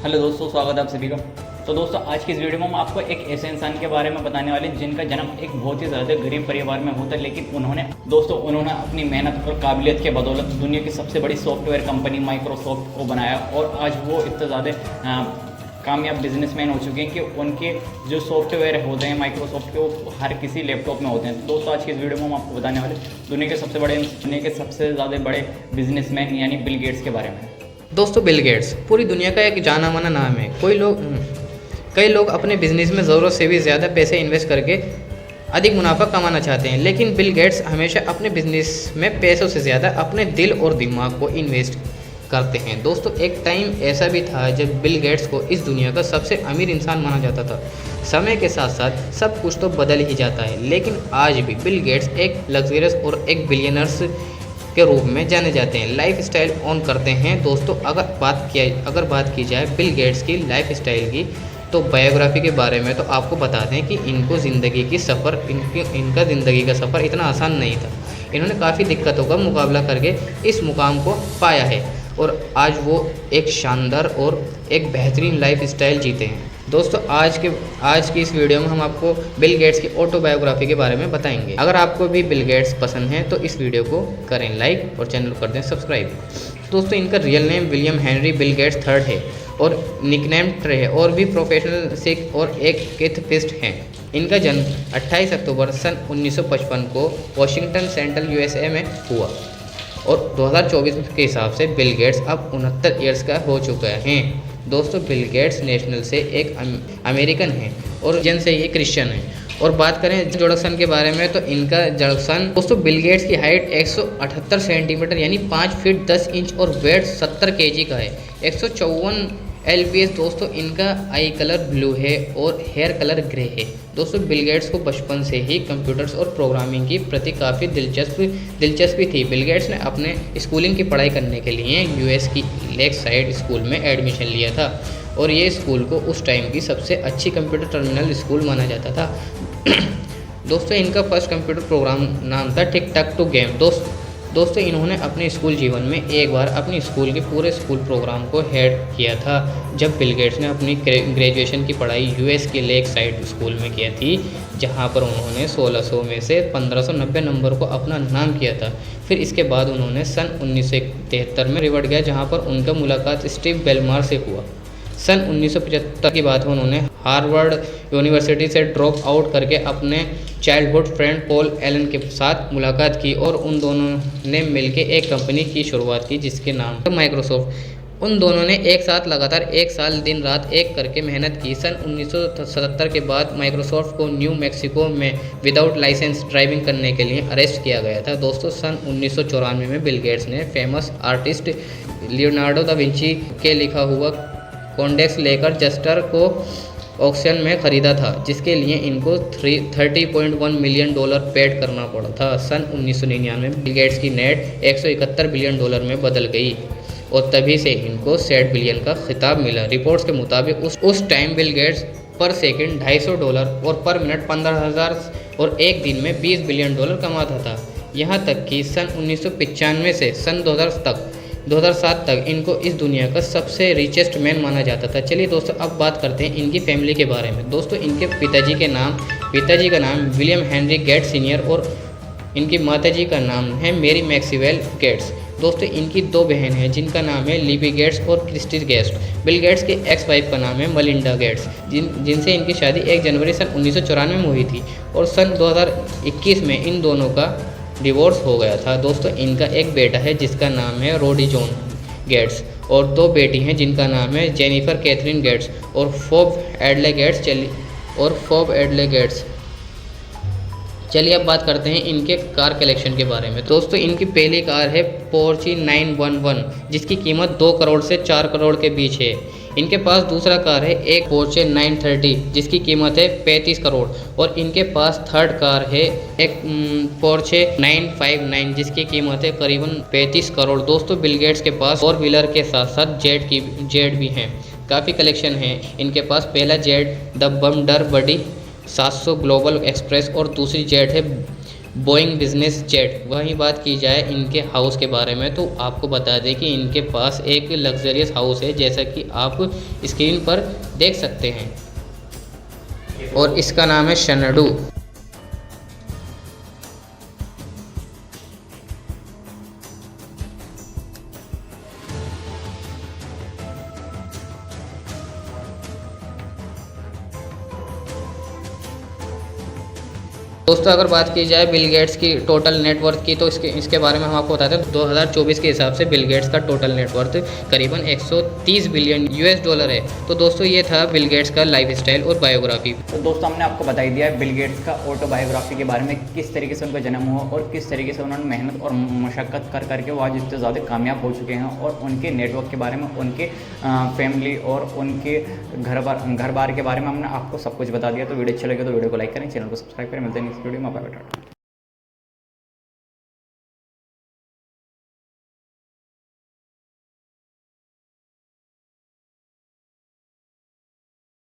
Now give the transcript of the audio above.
Hello दोस्तों, स्वागत है आप सभी का। तो दोस्तों, आज की इस वीडियो में हम आपको एक ऐसे इंसान के बारे में बताने वाले हैं जिनका जन्म एक बहुत ही ज़्यादा गरीब परिवार में होता है, लेकिन उन्होंने अपनी मेहनत और काबिलियत के बदौलत दुनिया की सबसे बड़ी सॉफ्टवेयर कंपनी माइक्रोसॉफ्ट को बनाया और आज वो इतना ज़्यादा कामयाब बिजनेसमैन हो चुके हैं कि उनके जो सॉफ्टवेयर होते हैं माइक्रोसॉफ्ट के, वो हर किसी लैपटॉप में होते हैं। तो दोस्तों, आज की इस वीडियो में हम आपको बताने वाले दुनिया के सबसे ज़्यादा बड़े बिजनेसमैन यानी बिल गेट्स के बारे में। दोस्तों, बिल गेट्स पूरी दुनिया का एक जाना माना नाम है। कई लोग अपने बिजनेस में ज़रूरत से भी ज़्यादा पैसे इन्वेस्ट करके अधिक मुनाफा कमाना चाहते हैं, लेकिन बिल गेट्स हमेशा अपने बिजनेस में पैसों से ज़्यादा अपने दिल और दिमाग को इन्वेस्ट करते हैं। दोस्तों, एक टाइम ऐसा भी था जब बिल गेट्स को इस दुनिया का सबसे अमीर इंसान माना जाता था। समय के साथ साथ सब कुछ तो बदल ही जाता है, लेकिन आज भी बिल गेट्स एक लग्जरियस और एक बिलियनर्स के रूप में जाने जाते हैं। लाइफ स्टाइल ऑन करते हैं। दोस्तों, अगर बात की जाए बिल गेट्स की लाइफ स्टाइल की, तो बायोग्राफी के बारे में तो आपको बता दें कि इनका ज़िंदगी का सफ़र इतना आसान नहीं था। इन्होंने काफ़ी दिक्कतों का मुकाबला करके इस मुकाम को पाया है और आज वो एक शानदार और एक बेहतरीन लाइफ स्टाइल जीते हैं। दोस्तों, आज की इस वीडियो में हम आपको बिल गेट्स की ऑटोबायोग्राफी के बारे में बताएंगे। अगर आपको भी बिल गेट्स पसंद है तो इस वीडियो को करें लाइक और चैनल को कर दें सब्सक्राइब। दोस्तों, इनका real name William Henry Bill Gates third है और निकनेम ट्रे है और भी प्रोफेशनल सिख और एक केथफिस्ट हैं। इनका जन्म 28 अक्टूबर सन 1955 को वाशिंगटन सेंट्रल यूएसए में हुआ और 2024 के हिसाब से बिल गेट्स अब 69 ईयर्स का हो चुका है। दोस्तों, बिल गेट्स नेशनल से एक अमेरिकन है और जन से ये क्रिश्चियन है। और बात करें जोड़क्सन के बारे में तो इनका जोड़क्सन, दोस्तों, बिल गेट्स की हाइट 178 सेंटीमीटर यानी 5 फीट 10 इंच और वेट 70 केजी का है। 154 LPS। दोस्तों, इनका आई कलर ब्लू है और हेयर कलर ग्रे है। दोस्तों, बिल गेट्स को बचपन से ही कंप्यूटर्स और प्रोग्रामिंग की प्रति काफ़ी दिलचस्पी थी। बिल गेट्स ने अपने स्कूलिंग की पढ़ाई करने के लिए US की लेक साइड स्कूल में एडमिशन लिया था और ये स्कूल को उस टाइम की सबसे अच्छी कंप्यूटर टर्मिनल स्कूल माना जाता था। दोस्तों, इनका फर्स्ट कंप्यूटर प्रोग्राम नाम था टिक टैक टू गेम। दोस्तों, इन्होंने अपने स्कूल जीवन में एक बार अपनी स्कूल के पूरे स्कूल प्रोग्राम को हेड किया था जब बिल गेट्स ने अपनी ग्रेजुएशन की पढ़ाई US के लेक साइड स्कूल में किया थी, जहां पर उन्होंने 1600 में से 1590 नंबर को अपना नाम किया था। फिर इसके बाद उन्होंने सन 1973 में रिवर्ट गया, जहाँ पर उनका मुलाकात स्टीव बेलमार से हुआ। सन 1975 की बात में उन्होंने हार्वर्ड यूनिवर्सिटी से ड्रॉप आउट करके अपने चाइल्डहुड फ्रेंड पॉल एलन के साथ मुलाकात की और उन दोनों ने मिलकर एक कंपनी की शुरुआत की जिसके नाम था माइक्रोसॉफ्ट। उन दोनों ने एक साथ लगातार 1 साल दिन रात एक करके मेहनत की। सन 1977 के बाद माइक्रोसॉफ्ट को न्यू मैक्सिको में विदाउट लाइसेंस ड्राइविंग करने के लिए अरेस्ट किया गया था। दोस्तों, सन 1994 में बिल गेट्स ने famous artist Leonardo da Vinci के लिखा हुआ कॉन्डेक्स लेकर जस्टर को ऑक्शन में ख़रीदा था, जिसके लिए इनको $30.1 मिलियन पेड करना पड़ा था। सन 1999 में बिल गेट्स की नेट $171 बिलियन में बदल गई और तभी से इनको सेट बिलियन का खिताब मिला। रिपोर्ट्स के मुताबिक उस टाइम बिल गेट्स पर सेकंड $250 और पर मिनट 15,000 और एक दिन में $20 बिलियन कमाता था। यहाँ तक कि सन 1995 से सन 2007 तक इनको इस दुनिया का सबसे रिचेस्ट मैन माना जाता था। चलिए दोस्तों, अब बात करते हैं इनकी फैमिली के बारे में। दोस्तों, इनके पिताजी का नाम विलियम हेनरी गेट्स सीनियर और इनकी माताजी का नाम है मेरी मैक्सवेल गेट्स। दोस्तों, इनकी 2 बहन हैं जिनका नाम है लिबी गेट्स और क्रिस्टी गेट्स। बिल गेट्स की एक्स वाइफ का नाम है मलिंडा गेट्स, जिनसे इनकी शादी 1 जनवरी सन 1994 में हुई थी और सन 2021 में इन दोनों का डिवोर्स हो गया था। दोस्तों, इनका एक बेटा है जिसका नाम है रोडी जॉन गेट्स और 2 बेटी हैं जिनका नाम है जेनिफर कैथरीन गेट्स और फोब एडले गेट्स। चलिए अब बात करते हैं इनके कार कलेक्शन के बारे में। दोस्तों, इनकी पहली कार है पोर्चे 911 जिसकी कीमत 2 करोड़ से 4 करोड़ के बीच है। इनके पास दूसरा कार है एक पोर्चे 930 जिसकी कीमत है 35 करोड़ और इनके पास थर्ड कार है एक पोर्चे 959 जिसकी कीमत है करीबन 35 करोड़। दोस्तों, बिल गेट्स के पास 4 व्हीलर के साथ साथ जेट भी हैं। काफ़ी कलेक्शन है इनके पास। पहला jet the Bombardier 700 global express और दूसरी जेट है बोइंग बिजनेस जेट। वहीं बात की जाए इनके हाउस के बारे में तो आपको बता दें कि इनके पास एक लग्जरियस हाउस है, जैसा कि आप स्क्रीन पर देख सकते हैं, और इसका नाम है शनडू। दोस्तों अगर बात की जाए बिल गेट्स की टोटल नेटवर्थ की तो इसके बारे में हम आपको बताते हैं। 2024 के हिसाब से बिल गेट्स का टोटल नेटवर्थ करीबन 130 बिलियन यूएस डॉलर है। तो दोस्तों ये था बिल गेट्स का लाइफस्टाइल और बायोग्राफी। तो दोस्तों हमने आपको बता ही दिया है बिल गेट्स का ऑटोबायोग्राफी के बारे में, किस तरीके से उनका जन्म हुआ और किस तरीके से उन्होंने मेहनत और मशक्क़त कर करके वो आज इतने ज़्यादा कामयाब हो चुके हैं, और उनके नेटवर्क के बारे में, उनके फैमिली और उनके घर बार के बारे में हमने आपको सब कुछ बता दिया। तो वीडियो अच्छा लगे तो वीडियो को लाइक करें, चैनल को सब्सक्राइब करें। मिलते हैं नेक्स्ट वीडियो में। Bye bye.